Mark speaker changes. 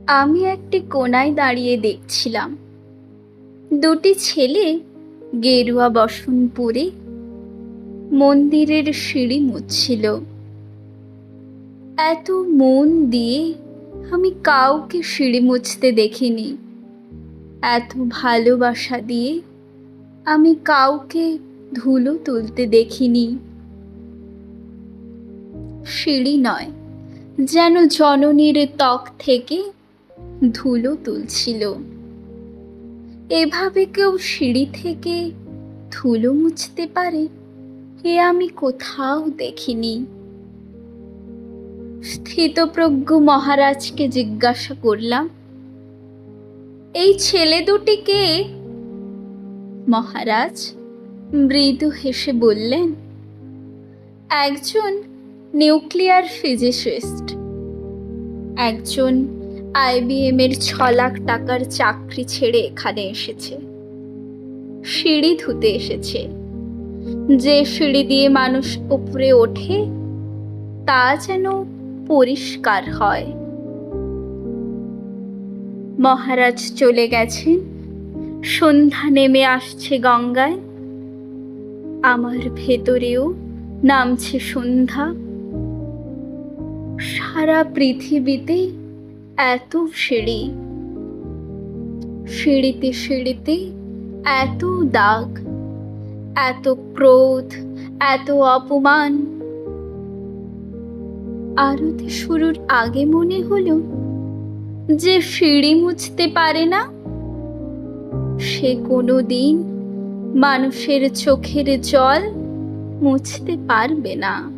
Speaker 1: আমি একটি কোণায় দাঁড়িয়ে দেখছিলাম দুটি ছেলে গেরুয়া বসন পরে মন্দিরের সিঁড়ি মুছছিল। এত মন দিয়ে আমি কাউকে সিঁড়ি মুছতে দেখিনি। এত ভালোবাসা দিয়ে আমি কাউকে ধুলো তুলতে দেখিনি। সিঁড়ি নয়, যেন জননীর ত্বক থেকে ধুলো তুলছিল। এভাবে কেউ সিঁড়ি থেকে ধুলো মুছতে পারে এ আমি কোথাও দেখিনি। স্থিতপ্রজ্ঞ মহারাজকে জিজ্ঞাসা করলাম, এই ছেলে দুটি কে? মহারাজ মৃদু হেসে বললেন, একজন নিউক্লিয়ার ফিজিসিস্ট, একজন IBM এর 6 লাখ টাকার চাকরি ছেড়ে এখানে এসেছে। সিঁড়ি ধুতে এসেছে। যে সিঁড়ি দিয়ে মানুষ উপরে ওঠে তা যেন পরিষ্কার হয়। মহারাজ চলে গেছেন। সন্ধ্যা নেমে আসছে গঙ্গায়। আমার ভেতরেও নামছে সন্ধ্যা। সারা পৃথিবীতে এত সিঁড়ি, সিঁড়িতে সিঁড়িতে এত দাগ, এত ক্রোধ, এত অপমান। আরতি শুরুর আগে মনে হলো, যে সিঁড়ি মুছতে পারে না সে কোনোদিন মানুষের চোখের জল মুছতে পারবে না।